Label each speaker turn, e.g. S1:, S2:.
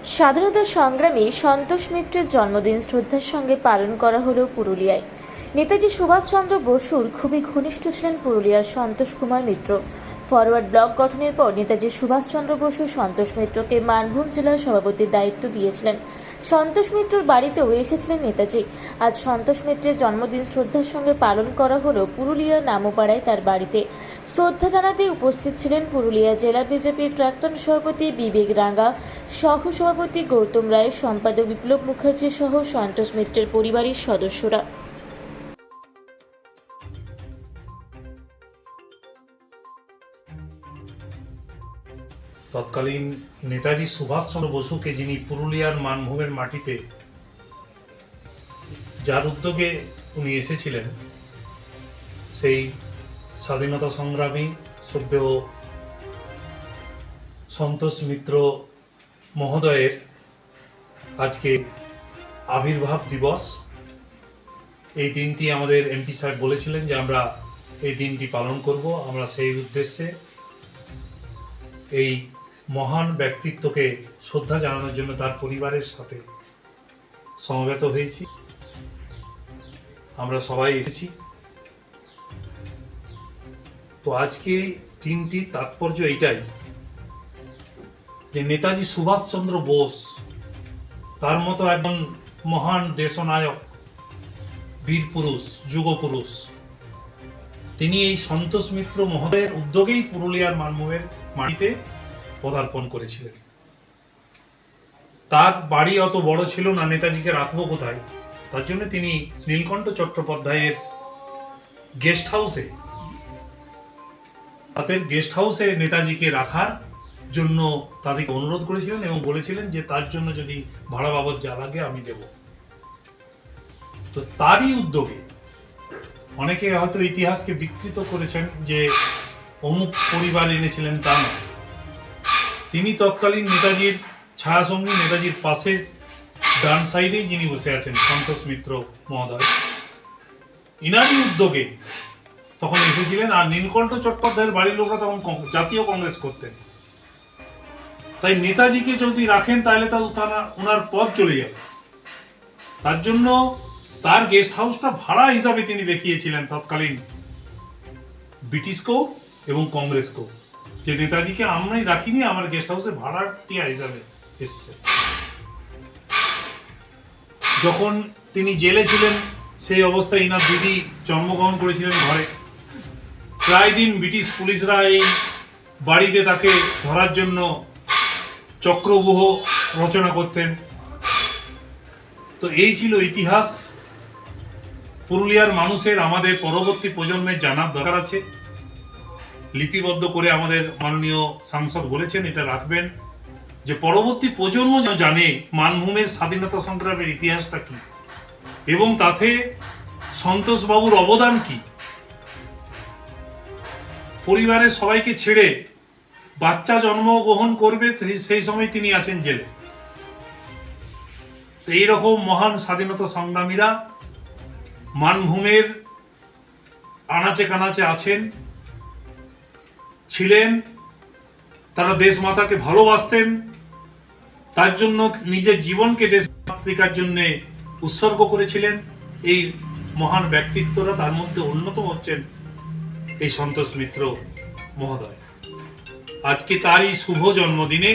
S1: স্বাধীনতা সংগ্রামী সন্তোষ মিত্রের জন্মদিন শ্রদ্ধার সঙ্গে পালন করা হলো পুরুলিয়ায়। নেতাজি সুভাষচন্দ্র বসুর খুবই ঘনিষ্ঠ ছিলেন পুরুলিয়ার সন্তোষ কুমার মিত্র। ফরওয়ার্ড ব্লক গঠনের পর নেতাজি সুভাষচন্দ্র বসু সন্তোষ মিত্রকে মানভূম জেলার সভাপতির দায়িত্ব দিয়েছিলেন। সন্তোষ মিত্রর বাড়িতেও এসেছিলেন নেতাজি। আজ সন্তোষ মিত্রের জন্মদিন শ্রদ্ধার সঙ্গে পালন করা হলো পুরুলিয়ার নামোপাড়ায় তার বাড়িতে। শ্রদ্ধা জানাতে উপস্থিত ছিলেন পুরুলিয়া জেলা বিজেপির প্রাক্তন সভাপতি বিবেক রাঙ্গা, সহ সভাপতি গৌতম রায়, সম্পাদক বিপ্লব মুখার্জি সহ সন্তোষ মিত্রের পরিবারের সদস্যরা।
S2: তৎকালীন নেতাজি সুভাষচন্দ্র বসুকে, যিনি পুরুলিয়ার মানভূমের মাটিতে যার উদ্যোগে উনি এসেছিলেন, সেই স্বাধীনতা সংগ্রামী শ্রদ্ধেয় সন্তোষ মিত্র মহোদয়ের আজকে আবির্ভাব দিবস। এই দিনটি আমাদের এমপি সাহেব বলেছিলেন যে আমরা এই দিনটি পালন করব। আমরা সেই উদ্দেশ্যে এই মহান ব্যক্তিত্বকে শ্রদ্ধা জানানোর জন্য তার পরিবারের সাথে সমবেত হয়েছি। আমরা সবাই এসেছি। তো আজকে দিনটি তাৎপর্য এইটাই যে নেতাজি সুভাষচন্দ্র বোস, তার মতো একজন মহান দেশনায়ক, বীর পুরুষ, যুগ পুরুষ, তিনি এই সন্তোষ মিত্র মহোদয়ের উদ্যোগেই পুরুলিয়ার মানভূমের মাটিতে পদার্পণ করেছিলেন। তার বাড়ি অত বড় ছিল না, নেতাজিকে রাখবো কোথায়, তার জন্য তিনি নীলকণ্ঠ চট্টোপাধ্যায়ের গেস্ট হাউসে নেতাজিকে রাখার জন্য তাদেরকে অনুরোধ করেছিলেন এবং বলেছিলেন যে তার জন্য যদি ভাড়া বাবদ যা লাগে আমি দেব। তো তারই উদ্যোগে অনেকে হয়তো ইতিহাসকে বিকৃত করেছেন যে অমুক পরিবার এনেছিলেন, তা নয়। তিনি তৎকালীন নেতাজির ছায়াসঙ্গী, নেতাজির পাশে ডান সাইডেই যিনি বসে আছেন, সন্তোষ মিত্র মহোদয়, ইনারই উদ্যোগে তখন এসেছিলেন। আর নীলকণ্ঠ চট্টোপাধ্যায়ের বাড়ির লোকরা তখন জাতীয় কংগ্রেস করতেন। তাই নেতাজিকে যদি রাখেন তাহলে ওনার পদ চলে যাবে। তার জন্য তার গেস্ট হাউসটা ভাড়া হিসাবে তিনি দেখিয়েছিলেন তৎকালীন ব্রিটিশকেও এবং কংগ্রেসকেও, যে নেতাজিকে আমরাই রাখিনি, আমার গেস্ট হাউসে ভাড়াটিয়া হিসাবে এসছে। যখন তিনি জেলে ছিলেন সেই অবস্থায় ইনার দিদি জন্মগ্রহণ করেছিলেন ঘরে। প্রায় দিন ব্রিটিশ পুলিশরা এই বাড়িতে তাকে ধরার জন্য চক্রব্যূহ রচনা করতেন। তো এই ছিল ইতিহাস। পুরুলিয়ার মানুষের, আমাদের পরবর্তী প্রজন্মের জানার দরকার আছে। লিপিবদ্ধ করে আমাদের মাননীয় সাংসদ বলেছেন এটা রাখবেন, যে পরবর্তী প্রজন্ম যেন জানে মানভূমের স্বাধীনতা সংগ্রামের ইতিহাসটা কি এবং তাতে সন্তোষ বাবুর অবদান কি। পরিবারের সবাইকে ছেড়ে বাচ্চা জন্মগ্রহণ করবে সেই সময় তিনি আছেন জেলে। তো এইরকম মহান স্বাধীনতা সংগ্রামীরা মানভূমের আনাচে কানাচে আছেন, ছিলেন। তারা দেশমাতাকে ভালোবাসতেন, তার জন্য নিজের জীবনকে দেশমাতৃকার জন্য উৎসর্গ করেছিলেন। এই মহান ব্যক্তিত্বরা, তার মধ্যে অন্যতম হচ্ছেন এই সন্তোষ মিত্র মহোদয়। আজকে তারই শুভ জন্মদিনে